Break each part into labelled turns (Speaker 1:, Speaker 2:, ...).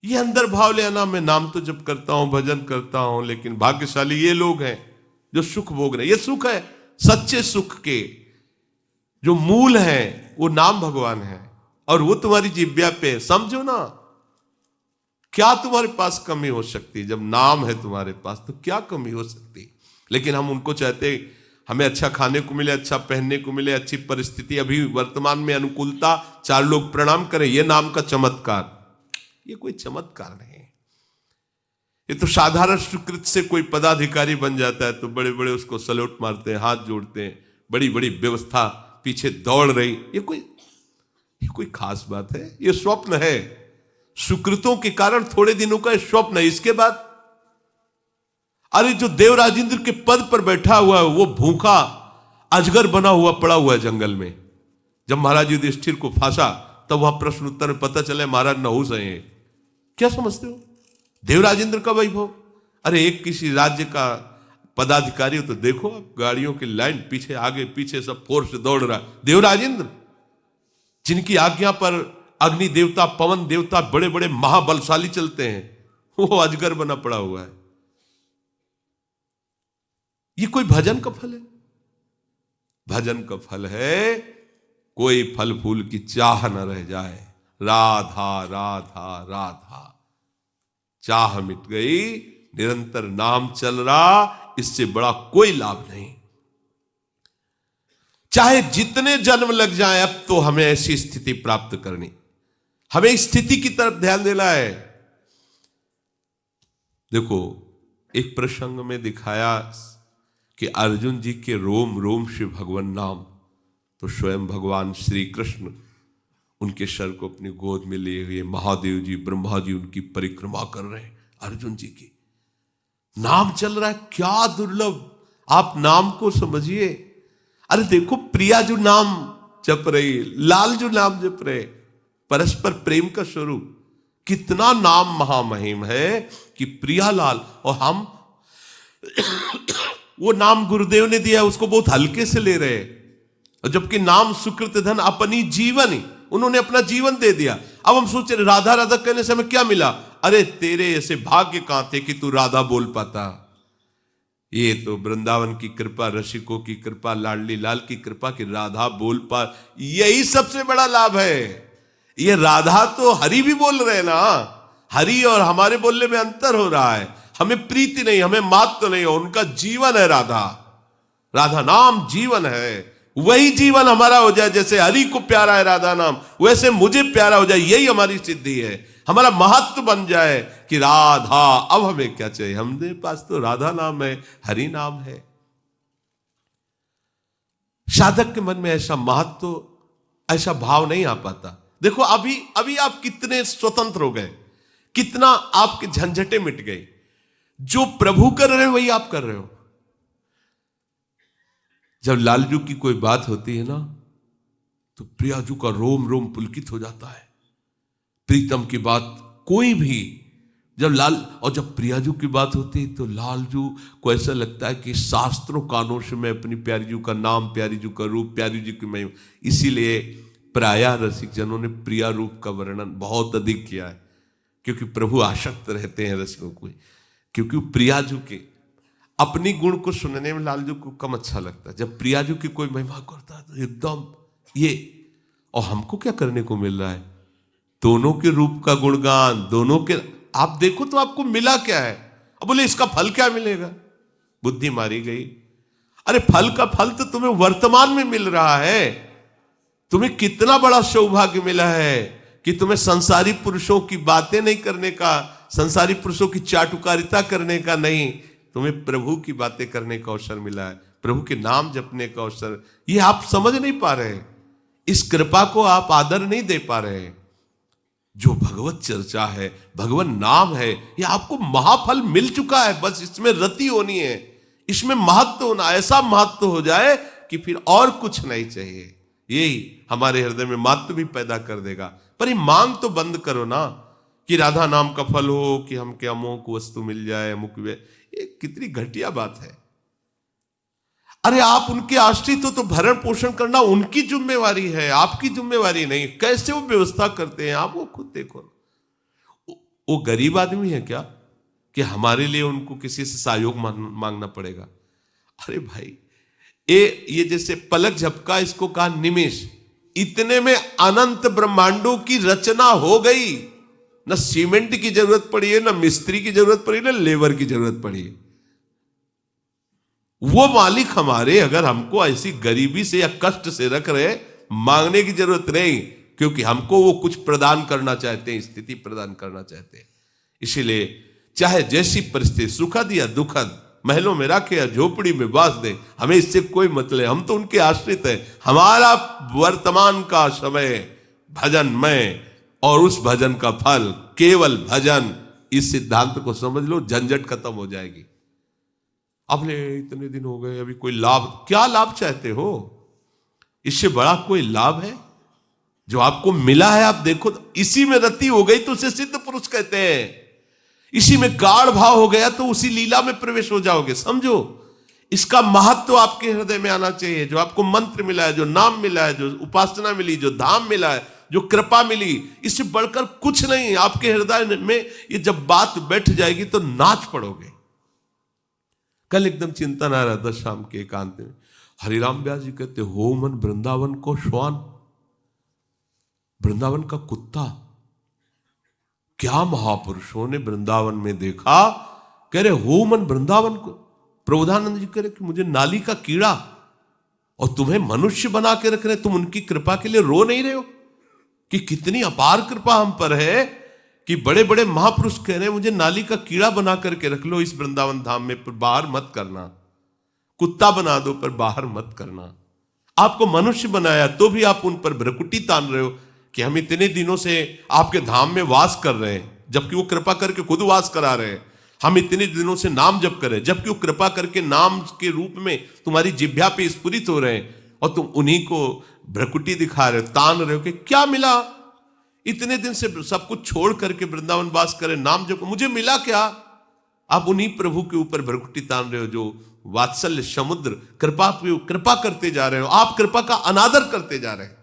Speaker 1: ये अंदर भाव ले आना, मैं नाम तो जप करता हूं, भजन करता हूं, लेकिन भाग्यशाली ये लोग हैं जो सुख भोग रहे हैं। ये सुख है सच्चे सुख के जो मूल है, वो नाम भगवान है, और वो तुम्हारी जिह्वा पे। समझो ना, क्या तुम्हारे पास कमी हो सकती है? जब नाम है तुम्हारे पास तो क्या कमी हो सकती? लेकिन हम उनको चाहते, हमें अच्छा खाने को मिले, अच्छा पहनने को मिले, अच्छी परिस्थिति, अभी वर्तमान में अनुकूलता, चार लोग प्रणाम करें, यह नाम का चमत्कार। ये कोई चमत्कार नहीं, ये तो साधारण सुकृत से कोई पदाधिकारी बन जाता है तो बड़े बड़े उसको सल्यूट मारते हैं, हाथ जोड़ते हैं, बड़ी बड़ी व्यवस्था पीछे दौड़ रही। ये कोई खास बात है? ये स्वप्न है, सुकृतों के कारण थोड़े दिनों का स्वप्न है। इसके बाद अरे जो देव राजेंद्र के पद पर बैठा हुआ है वो भूखा अजगर बना हुआ पड़ा हुआ है जंगल में। जब महाराज युधिष्ठिर को फांसा तब वहां प्रश्न उत्तर में पता चला महाराज नहुस हैं। क्या समझते हो देव राजेंद्र का वैभव? अरे एक किसी राज्य का पदाधिकारी हो तो देखो, गाड़ियों की लाइन पीछे आगे पीछे सब फोर्स दौड़ रहा। देव राजेंद्र जिनकी आज्ञा पर अग्नि देवता, पवन देवता, बड़े बड़े महाबलशाली चलते हैं, वो अजगर बना पड़ा हुआ है। ये कोई भजन का फल है? भजन का फल है कोई फल फूल की चाह न रह जाए। राधा राधा राधा, चाह मिट गई, निरंतर नाम चल रहा, इससे बड़ा कोई लाभ नहीं। चाहे जितने जन्म लग जाए, अब तो हमें ऐसी स्थिति प्राप्त करनी, हमें इस स्थिति की तरफ ध्यान देना है। देखो, एक प्रसंग में दिखाया कि अर्जुन जी के रोम रोम से भगवान नाम, तो स्वयं भगवान श्री कृष्ण उनके सर को अपनी गोद में लिए हुए, महादेव जी, ब्रह्मा जी उनकी परिक्रमा कर रहे हैं, अर्जुन जी की नाम चल रहा है। क्या दुर्लभ, आप नाम को समझिए। अरे देखो, प्रिया जो नाम जप रही, लाल जो नाम जप रहे, परस्पर प्रेम का स्वरूप, कितना नाम महामहिम है कि प्रिया लाल। और हम वो नाम गुरुदेव ने दिया, उसको बहुत हल्के से ले रहे, और जबकि नाम सुकृत धन अपनी जीवन, उन्होंने अपना जीवन दे दिया। अब हम सोच रहे राधा राधा कहने से हमें क्या मिला? अरे तेरे ऐसे भाग्य कहां थे कि तू राधा बोल पाता। ये तो वृंदावन की कृपा, रसिकों की कृपा, लाडली लाल की कृपा कि राधा बोल पा, यही सबसे बड़ा लाभ है। ये राधा तो हरि भी बोल रहे ना, हरि और हमारे बोलने में अंतर हो रहा है। हमें प्रीति नहीं, हमें मात तो नहीं, उनका जीवन है राधा। राधा नाम जीवन है, वही जीवन हमारा हो जाए। जैसे हरि को प्यारा है राधा नाम, वैसे मुझे प्यारा हो जाए, यही हमारी सिद्धि है। हमारा महत्व बन जाए कि राधा, अब हमें क्या चाहिए? हमारे पास तो राधा नाम है, हरि नाम है। साधक के मन में ऐसा महत्व, ऐसा भाव नहीं आ पाता। देखो अभी आप कितने स्वतंत्र हो गए, कितना आपके झंझटे मिट गए। जो प्रभु कर रहे हो वही आप कर रहे हो। जब लालजू की कोई बात होती है ना, तो प्रियाजू का रोम रोम पुलकित हो जाता है। प्रीतम की बात कोई भी, जब प्रियाजू की बात होती है तो लालजू को ऐसा लगता है कि शास्त्रों कानों से मैं अपनी प्यारी जू का नाम, प्यारी जू का रूप, प्यारी जू की महिमा। इसीलिए प्रायः रसिक जनों ने प्रिया रूप का वर्णन बहुत अधिक किया है, क्योंकि प्रभु आसक्त रहते हैं रसिकों को, क्योंकि प्रियाजू के अपनी गुण को सुनने में लालजू को कम अच्छा लगता है। जब प्रियाजू की कोई महिमा करता है तो एकदम ये, और हमको क्या करने को मिल रहा है? दोनों के रूप का गुणगान, दोनों के आप देखो तो आपको मिला क्या है? अब बोले इसका फल क्या मिलेगा? बुद्धि मारी गई। अरे फल का फल तो तुम्हें वर्तमान में मिल रहा है। तुम्हें कितना बड़ा सौभाग्य मिला है कि तुम्हें संसारी पुरुषों की बातें नहीं करने का, संसारी पुरुषों की चाटुकारिता करने का नहीं, तुम्हें प्रभु की बातें करने का अवसर मिला है, प्रभु के नाम जपने का अवसर। ये आप समझ नहीं पा रहे, इस कृपा को आप आदर नहीं दे पा रहे। जो भगवत चर्चा है, भगवान नाम है, ये आपको महाफल मिल चुका है। बस इसमें रति होनी है, इसमें महत्व होना, ऐसा महत्व हो जाए कि फिर और कुछ नहीं चाहिए। यही हमारे हृदय में महत्व भी पैदा कर देगा। पर ये मांग तो बंद करो ना कि राधा नाम का फल हो, कि हमके अमुक वस्तु मिल जाए, अमुक वे, ये कितनी घटिया बात है। अरे आप उनके आश्रित हो तो भरण पोषण करना उनकी जिम्मेवारी है, आपकी जिम्मेवारी नहीं। कैसे वो व्यवस्था करते हैं आप वो खुद देखो। वो गरीब आदमी है क्या कि हमारे लिए उनको किसी से सहयोग मांगना पड़ेगा? अरे भाई, ये जैसे पलक झपका, इसको कहा निमेष, इतने में अनंत ब्रह्मांडों की रचना हो गई। न सीमेंट की जरूरत पड़ी है, न मिस्त्री की जरूरत पड़ी, न लेबर की जरूरत पड़ी है। वो मालिक हमारे अगर हमको ऐसी गरीबी से या कष्ट से रख रहे, मांगने की जरूरत नहीं, क्योंकि हमको वो कुछ प्रदान करना चाहते हैं, स्थिति प्रदान करना चाहते हैं। इसीलिए चाहे जैसी परिस्थिति, सुखद या दुखद, महलों में रखे या झोपड़ी में बास दे, हमें इससे कोई मतलब, हम तो उनके आश्रित हैं। हमारा वर्तमान का समय भजनमय और उस भजन का फल केवल भजन। इस सिद्धांत को समझ लो, झंझट खत्म हो जाएगी। आपने इतने दिन हो गए, अभी कोई लाभ, क्या लाभ चाहते हो? इससे बड़ा कोई लाभ है जो आपको मिला है? आप देखो तो इसी में रति हो गई तो उसे सिद्ध पुरुष कहते हैं। इसी में गाढ़ भाव हो गया तो उसी लीला में प्रवेश हो जाओगे। समझो, इसका महत्व आपके हृदय में आना चाहिए। जो आपको मंत्र मिला है, जो नाम मिला है, जो उपासना मिली, जो धाम मिला है, जो कृपा मिली, इससे बढ़कर कुछ नहीं। आपके हृदय में ये जब बात बैठ जाएगी तो नाच पड़ोगे। कल एकदम चिंतन आ रहा था शाम के एकांत में, हरिराम व्यास जी कहते, हो मन वृंदावन को श्वान, वृंदावन का कुत्ता। क्या महापुरुषों ने वृंदावन में देखा, कह रहे हो मन वृंदावन को। प्रबोधानंद जी कह रहे कि मुझे नाली का कीड़ा, और तुम्हें मनुष्य बना के रख रहे, तुम उनकी कृपा के लिए रो नहीं रहे हो कि कितनी अपार कृपा हम पर है कि बड़े बड़े महापुरुष कह रहे हैं मुझे नाली का कीड़ा बना करके रख लो इस वृंदावन धाम में, पर बाहर मत करना। कुत्ता बना दो पर बाहर मत करना। आपको मनुष्य बनाया तो भी आप उन पर भ्रकुटी तान रहे हो कि हम इतने दिनों से आपके धाम में वास कर रहे हैं, जबकि वो कृपा करके खुद वास करा रहे हैं। हम इतने दिनों से नाम जप कर रहे हैं, जबकि वो कृपा करके नाम के रूप में तुम्हारी जिह्वा पे स्फुरित हो रहे हैं, और तुम उन्हीं को भ्रकुटी दिखा रहे हो, तान रहे हो कि क्या मिला? इतने दिन से सब कुछ छोड़ करके वृंदावन वास करे, नाम जप, मुझे मिला क्या? आप उन्हीं प्रभु के ऊपर भ्रकुटी तान रहे हो जो वात्सल्य समुद्र कृपा करते जा रहे हो। आप कृपा का अनादर करते जा रहे हैं।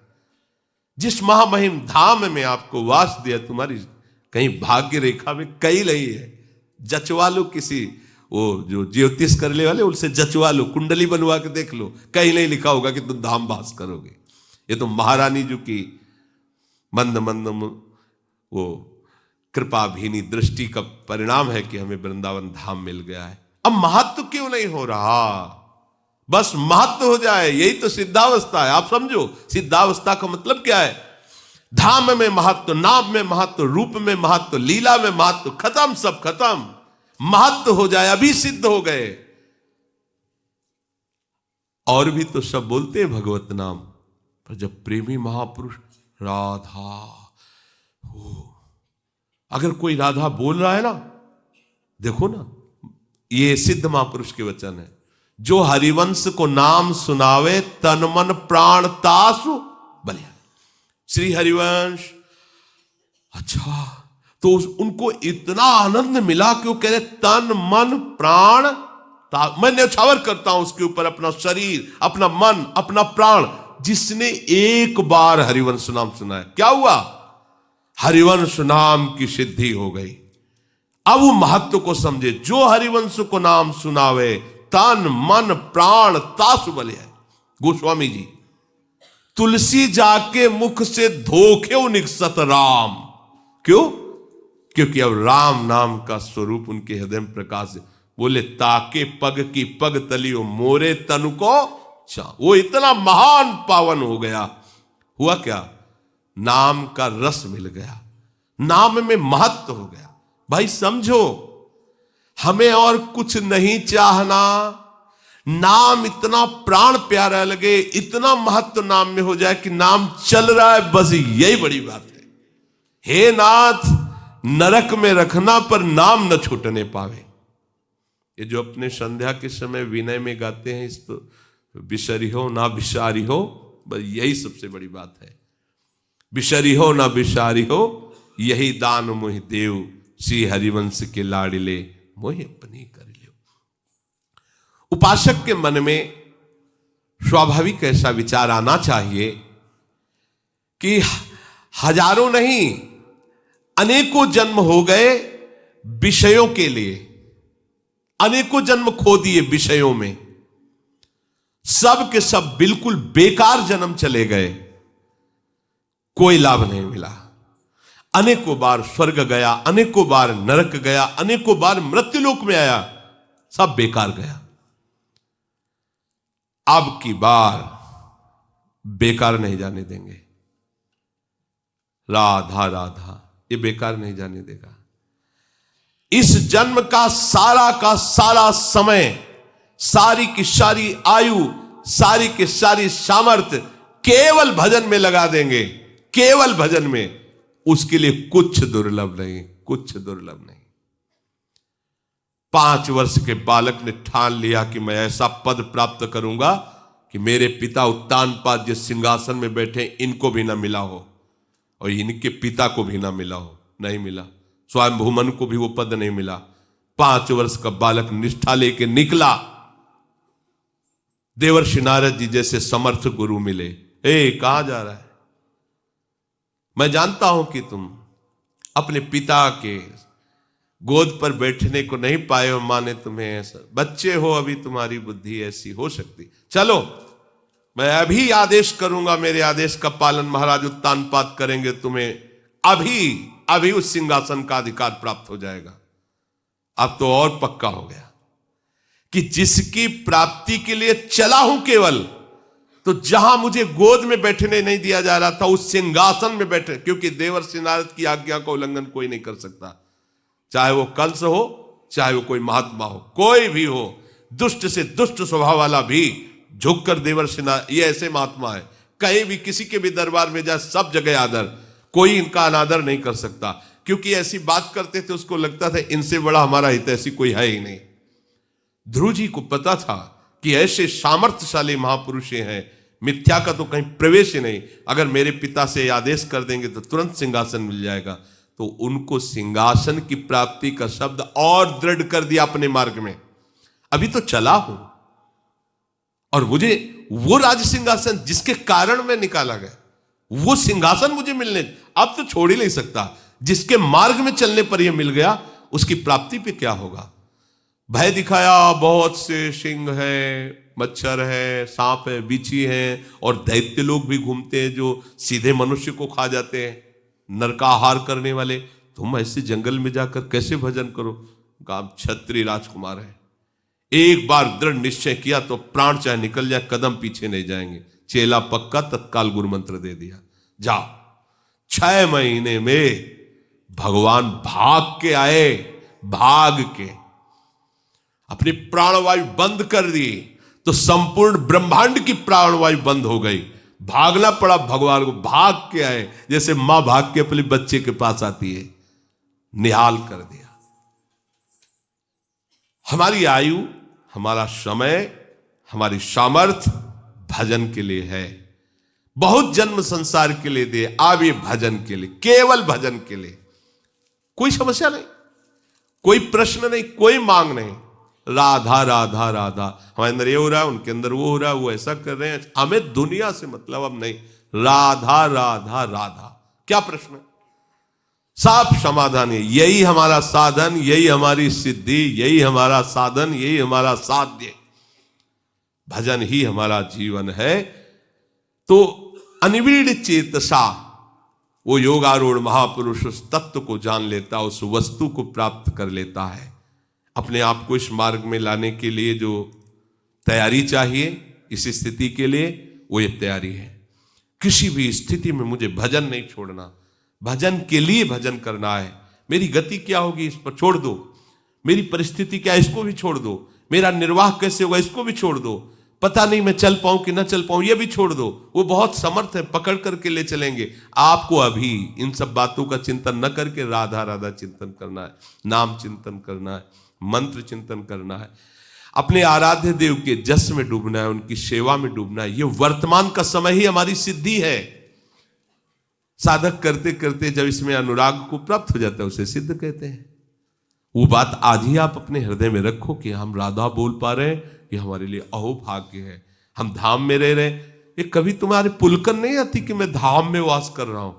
Speaker 1: जिस महामहिम धाम में आपको वास दिया, तुम्हारी कहीं भाग्य रेखा में कहीं नहीं है। जचवा लो किसी, वो जो ज्योतिष करने वाले, उनसे जचवा लो, कुंडली बनवा के देख लो, कहीं नहीं लिखा होगा कि तुम धाम वास करोगे। ये तो महारानी जी की मंद मंद वो कृपा भीनी दृष्टि का परिणाम है कि हमें वृंदावन धाम मिल गया है। अब महत्व क्यों नहीं हो रहा? बस महत्व हो जाए, यही तो सिद्धावस्था है। आप समझो, सिद्धावस्था का मतलब क्या है? धाम में महत्व, नाम में महत्व, रूप में महत्व, लीला में महत्व, खत्म, सब खत्म। महत्व हो जाए, अभी सिद्ध हो गए। और भी तो सब बोलते हैं भगवत नाम, पर जब प्रेमी महापुरुष राधा हो, अगर कोई राधा बोल रहा है ना, देखो ना, ये सिद्ध महापुरुष के वचन है, जो हरिवंश को नाम सुनावे तन मन प्राण तासु बलिया। श्री हरिवंश, अच्छा, तो उनको इतना आनंद मिला कि वो कह रहे तन मन प्राण, मैं न्यौछावर करता हूं उसके ऊपर अपना शरीर, अपना मन, अपना प्राण। जिसने एक बार हरिवंश नाम सुना है, क्या हुआ? हरिवंश नाम की सिद्धि हो गई। अब वो महत्व को समझे, जो हरिवंश को नाम सुनावे तन मन प्राण तासु बलिया। गोस्वामी जी, तुलसी जाके मुख से धोखे निकसत राम। क्यों? क्योंकि अब राम नाम का स्वरूप उनके हृदय में प्रकाश है। बोले ताके पग की पग तलियो मोरे तनु को चा। वो इतना महान पावन हो गया। हुआ क्या? नाम का रस मिल गया, नाम में महत्व हो गया। भाई समझो, हमें और कुछ नहीं चाहना, नाम इतना प्राण प्यारा लगे, इतना महत्व नाम में हो जाए कि नाम चल रहा है, बस यही बड़ी बात है। हे नाथ, नरक में रखना पर नाम न छूटने पावे। ये जो अपने संध्या के समय विनय में गाते हैं, इस तो बिसरी हो ना बिसारी हो, बस यही सबसे बड़ी बात है। बिसरी हो ना बिसारी हो, यही दान मोहि देव, श्री हरिवंश के लाडिले मोहि अपनी कर लियो। उपासक के मन में स्वाभाविक ऐसा विचार आना चाहिए कि हजारों नहीं, अनेकों जन्म हो गए विषयों के लिए, अनेकों जन्म खो दिए विषयों में, सब के सब बिल्कुल बेकार जन्म चले गए, कोई लाभ नहीं मिला। अनेकों बार स्वर्ग गया, अनेकों बार नरक गया, अनेकों बार मृत्युलोक में आया, सब बेकार गया। अब की बार बेकार नहीं जाने देंगे। राधा राधा ये बेकार नहीं जाने देगा। इस जन्म का सारा समय, सारी की सारी आयु, सारी की सारी सामर्थ्य केवल भजन में लगा देंगे, केवल भजन में। उसके लिए कुछ दुर्लभ नहीं, कुछ दुर्लभ नहीं। 5 वर्ष के बालक ने ठान लिया कि मैं ऐसा पद प्राप्त करूंगा कि मेरे पिता उत्तानपाद जिस सिंहासन में बैठे इनको भी ना मिला हो और इनके पिता को भी ना मिला हो। नहीं मिला, स्वयं भूमन को भी वो पद नहीं मिला। 5 वर्ष का बालक निष्ठा लेके निकला, देवर्षि नारद जी जैसे समर्थ गुरु मिले। कहां जा रहा है? मैं जानता हूं कि तुम अपने पिता के गोद पर बैठने को नहीं पाए और मां ने तुम्हें ऐसा, बच्चे हो अभी, तुम्हारी बुद्धि ऐसी हो सकती। चलो मैं अभी आदेश करूंगा, मेरे आदेश का पालन महाराज उत्तानपाद करेंगे, तुम्हें अभी उस सिंहासन का अधिकार प्राप्त हो जाएगा। अब तो और पक्का हो गया कि जिसकी प्राप्ति के लिए चला हूं केवल, तो जहां मुझे गोद में बैठने नहीं दिया जा रहा था उस सिंहासन में बैठे, क्योंकि देवर्षि नारद की आज्ञा का उल्लंघन कोई नहीं कर सकता, चाहे वो कंस हो, चाहे वो कोई महात्मा हो, कोई भी हो। दुष्ट से दुष्ट स्वभाव वाला भी झुककर देवर्षि नारद, ये ऐसे महात्मा है, कहीं भी किसी के भी दरबार में जाए सब जगह आदर, कोई इनका अनादर नहीं कर सकता। क्योंकि ऐसी बात करते थे, उसको लगता था इनसे बड़ा हमारा हितैषी कोई है ही नहीं। ध्रुव जी को पता था कि ऐसे सामर्थ्यशाली महापुरुष हैं, मिथ्या का तो कहीं प्रवेश ही नहीं। अगर मेरे पिता से आदेश कर देंगे तो तुरंत सिंहासन मिल जाएगा। तो उनको सिंहासन की प्राप्ति का शब्द और दृढ़ कर दिया अपने मार्ग में। अभी तो चला हूं और मुझे वो राज सिंहासन जिसके कारण मैं निकाला गया, वो सिंहासन मुझे मिलने, अब तो छोड़ ही नहीं सकता। जिसके मार्ग में चलने पर यह मिल गया, उसकी प्राप्ति पे क्या होगा? भय दिखाया, बहुत से सिंह है, मच्छर है, सांप है, बिच्छी है, और दैत्य लोग भी घूमते हैं जो सीधे मनुष्य को खा जाते हैं, नरकाहार करने वाले। तुम ऐसे जंगल में जाकर कैसे भजन करो? आप क्षत्रिय राजकुमार है, एक बार दृढ़ निश्चय किया तो प्राण चाहे निकल जाए, कदम पीछे नहीं जाएंगे। चेला पक्का, तत्काल गुरु मंत्र दे दिया, जाओ। 6 महीने में भगवान भाग के आए, भाग के अपनी प्राणवायु बंद कर दी, तो संपूर्ण ब्रह्मांड की प्राणवायु बंद हो गई। भागना पड़ा भगवान को, भाग के आए, जैसे मां भाग के अपने बच्चे के पास आती है। निहाल कर दिया। हमारी आयु, हमारा समय, हमारी सामर्थ्य भजन के लिए है। बहुत जन्म संसार के लिए दे, अब ये भजन के लिए, केवल भजन के लिए। कोई समस्या नहीं, कोई प्रश्न नहीं, कोई मांग नहीं। राधा राधा राधा, हमारे अंदर ये हो रहा है, उनके अंदर वो हो रहा है, वो ऐसा कर रहे हैं, हमें दुनिया से मतलब अब नहीं। राधा राधा राधा, क्या प्रश्न है? साफ समाधान है। यही हमारा साधन, यही हमारी सिद्धि, यही हमारा साधन, यही हमारा साध्य। भजन ही हमारा जीवन है। तो अनिवीड़ चेतसा, वो योगारूढ़ महापुरुष उस तत्व को जान लेता, उस वस्तु को प्राप्त कर लेता है। अपने आप को इस मार्ग में लाने के लिए जो तैयारी चाहिए, इस स्थिति के लिए, वो ये तैयारी है। किसी भी स्थिति में मुझे भजन नहीं छोड़ना, भजन के लिए भजन करना है। मेरी गति क्या होगी इस पर छोड़ दो, मेरी परिस्थिति क्या है इसको भी छोड़ दो, मेरा निर्वाह कैसे होगा इसको भी छोड़ दो, पता नहीं मैं चल पाऊं कि ना चल पाऊं ये भी छोड़ दो। वो बहुत समर्थ है, पकड़ करके ले चलेंगे आपको। अभी इन सब बातों का चिंतन न करके राधा राधा चिंतन करना है, नाम चिंतन करना है, मंत्र चिंतन करना है, अपने आराध्य देव के जस में डूबना है, उनकी सेवा में डूबना है। ये वर्तमान का समय ही हमारी सिद्धि है। साधक करते करते जब इसमें अनुराग को प्राप्त हो जाता है, उसे सिद्ध कहते हैं। वो बात आज ही आप अपने हृदय में रखो कि हम राधा बोल पा रहे हैं, ये हमारे लिए अहो भाग्य है। हम धाम में रह रहे हैं। ये कभी तुम्हारे पुलकन नहीं आती कि मैं धाम में वास कर रहा हूं।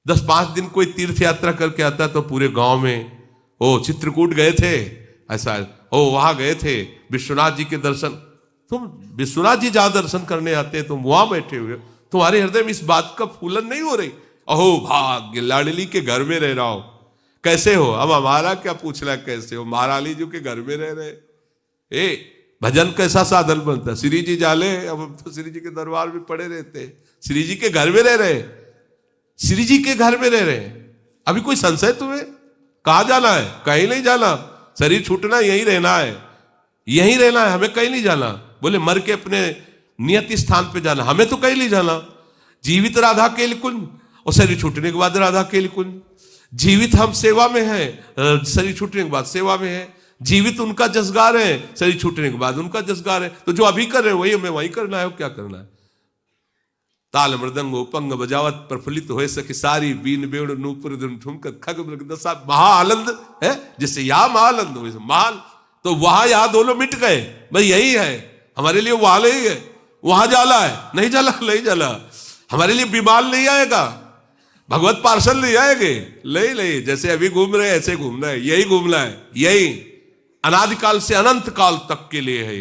Speaker 1: 10-5 दिन कोई तीर्थ यात्रा करके आता तो पूरे गांव में, ओ चित्रकूट गए थे, ऐसा, ओ वहां गए थे विश्वनाथ जी के दर्शन। तुम विश्वनाथ जी जहां दर्शन करने आते हैं तुम वहां बैठे हुए, तुम्हारे हृदय में इस बात का फूलन नहीं हो रही? अहो भाग्य, लाडली के घर में रह रहा हो। कैसे हो? अब हमारा क्या पूछना कैसे हो, महारानी जी के घर में रह रहे। भजन कैसा साधन बनता? श्री जी जाले, अब हम तो श्री जी के दरबार में पड़े रहते, श्री जी के घर में रह रहे, श्री जी के घर में रह रहे। अभी कोई संशय तुम्हें? कहां जाना है? कहीं नहीं जाना, शरीर छूटना, यहीं रहना है, यहीं रहना है, हमें कहीं नहीं जाना। बोले मर के अपने नियत स्थान पे जाना, हमें तो कहीं नहीं जाना। जीवित राधा के कुंज और शरीर छूटने के बाद राधा के कुंज। जीवित हम सेवा में हैं, शरीर छूटने के बाद सेवा में है। जीवित उनका जसगार है, शरीर छूटने के बाद उनका जसगार है। तो जो अभी कर रहे हैं वही हमें वही करना है। क्या करना है? ताल मृदंग उपंग बजावत प्रफुल्लित हो सके सारी, बीन बेण नूपुर ठुमकर खग मृग दशा महा आनंद है। जिससे यहां महानंद हो महान, तो वहां यहां दोनों मिट गए। भाई यही है हमारे लिए, वहां नहीं है, वहां जाला है, नहीं जाला, नहीं जाला। हमारे लिए विमान नहीं आएगा, भगवत पार्सल नहीं आएंगे, नहीं, जैसे अभी घूम रहे हैं ऐसे घूमना है, यही घूमना है, यही अनादिकाल से अनंत काल तक के लिए है।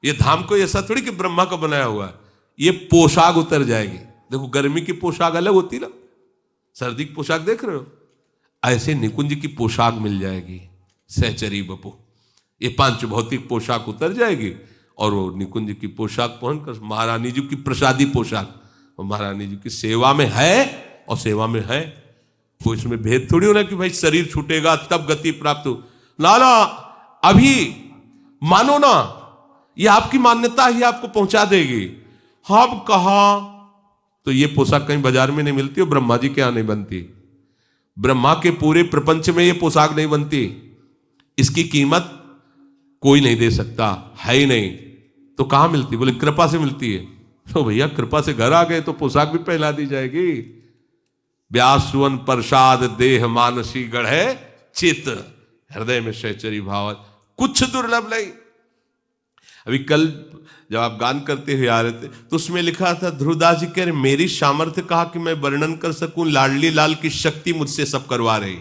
Speaker 1: ये धाम को ऐसा थोड़ी कि ब्रह्मा का बनाया हुआ है। ये पोशाक उतर जाएगी। देखो गर्मी की पोशाक अलग होती ना, सर्दी की पोशाक देख रहे हो, ऐसे निकुंज की पोशाक मिल जाएगी। सहचरी बपू, ये पांच भौतिक पोशाक उतर जाएगी और वो निकुंज की पोशाक पहनकर महारानी जी की प्रसादी पोशाक, और महारानी जी की सेवा में है और सेवा में है। कोई इसमें भेद थोड़ी होना कि भाई शरीर छूटेगा तब गति प्राप्त हो। ना ना, अभी मानो ना, ये आपकी मान्यता ही आपको पहुंचा देगी। हम कहा तो ये पोशाक कहीं बाजार में नहीं मिलती और ब्रह्मा जी के यहां नहीं बनती। ब्रह्मा के पूरे प्रपंच में ये पोशाक नहीं बनती। इसकी कीमत कोई नहीं दे सकता, है ही नहीं। तो कहां मिलती? बोले कृपा से मिलती है। तो भैया कृपा से घर आ गए तो पोशाक भी पहना दी जाएगी। व्यास सुवन प्रसाद देह मानसी गढ़े चित, हृदय में सहचरी भाव कुछ दुर्लभ नहीं। अभी कल जब आप गान करते हुए आ रहे थे तो उसमें लिखा था, ध्रुवदास जी कह रहे मेरी सामर्थ्य कहा कि मैं वर्णन कर सकूं, लाडली लाल की शक्ति मुझसे सब करवा रही।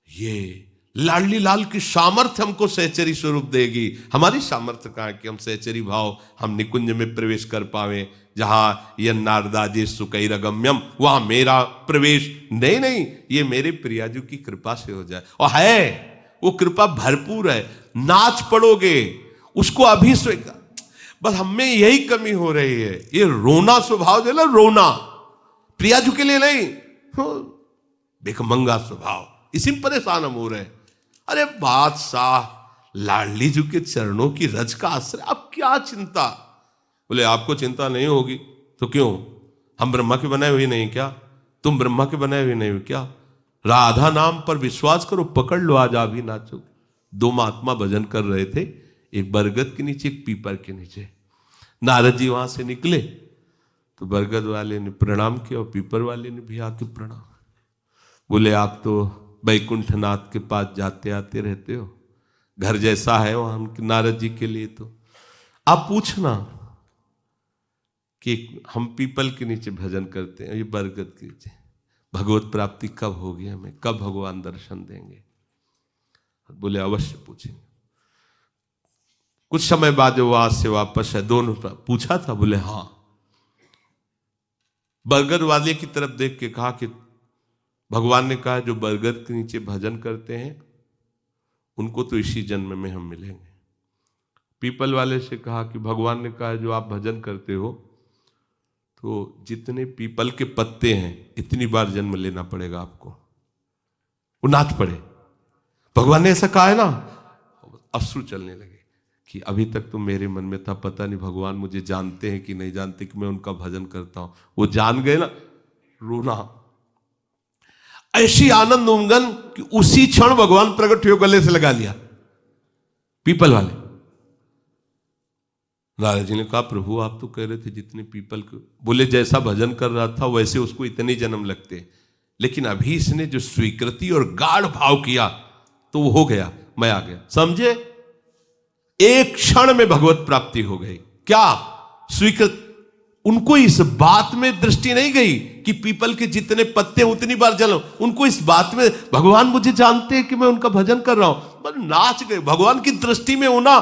Speaker 1: ये लाडली लाल की सामर्थ्य हमको सहचरी स्वरूप देगी। हमारी सामर्थ्य कहां है कि हम सहचरी भाव, हम निकुंज में प्रवेश कर पावे, जहां यह नारदाजी सुकैरगम्यम, वहां मेरा प्रवेश नहीं, ये मेरे प्रियाजू की कृपा से हो जाए। और है वो कृपा भरपूर है, नाच पड़ोगे उसको अभी स्वीकार। बस हमें यही कमी हो रही है, ये रोना स्वभाव जो ना, रोना प्रियाजू के लिए नहीं, बेकमंगा स्वभाव, इसी में परेशान हम हो रहे हैं। अरे बादशाह लाडली जी के चरणों की रज का आश्रय, अब क्या चिंता? बोले आपको चिंता नहीं होगी तो क्यों? हम ब्रह्मा के बनाए हुए नहीं क्या? तुम ब्रह्मा के बनाए हुए नहीं हो क्या? राधा नाम पर विश्वास करो, पकड़ लो, आज आ भी नाचो। दो महात्मा भजन कर रहे थे, एक बरगद के नीचे, एक पीपर के नीचे। नारद जी वहां से निकले तो बरगद वाले ने प्रणाम किया और पीपर वाले ने भी आके प्रणाम। बोले आप तो बैकुंठनाथ के पास जाते आते रहते हो, घर जैसा है वहां नारद जी के लिए। तो आप पूछना कि हम पीपल के नीचे भजन करते हैं, ये बरगद के नीचे, भगवत प्राप्ति कब होगी हमें, कब भगवान दर्शन देंगे? बोले अवश्य पूछेंगे। कुछ समय बाद जो वहां से वापस है, दोनों पूछा था, बोले हाँ। बरगद वाले की तरफ देख के कहा कि भगवान ने कहा जो बरगद के नीचे भजन करते हैं उनको तो इसी जन्म में हम मिलेंगे। पीपल वाले से कहा कि भगवान ने कहा जो आप भजन करते हो तो जितने पीपल के पत्ते हैं इतनी बार जन्म लेना पड़ेगा आपको। वो नाच पड़े, भगवान ने ऐसा कहा है ना। अश्रु चलने लगे कि अभी तक तो मेरे मन में था, पता नहीं भगवान मुझे जानते हैं कि नहीं जानते कि मैं उनका भजन करता हूं। वो जान गए ना, रोना ऐसी आनंद उमगन कि उसी क्षण भगवान प्रकट हुए, गले से लगा लिया पीपल वाले। नारद जी ने कहा प्रभु आप तो कह रहे थे जितने पीपल को, बोले जैसा भजन कर रहा था वैसे उसको इतने जन्म लगते, लेकिन अभी इसने जो स्वीकृति और गाढ़ भाव किया तो वो हो गया, मैं आ गया। समझे? एक क्षण में भगवत प्राप्ति हो गई। क्या स्वीकृत? उनको इस बात में दृष्टि नहीं गई कि पीपल के जितने पत्ते उतनी बार जलो। उनको इस बात में भगवान मुझे जानते हैं कि मैं उनका भजन कर रहा हूं, बस नाच गए। भगवान की दृष्टि में होना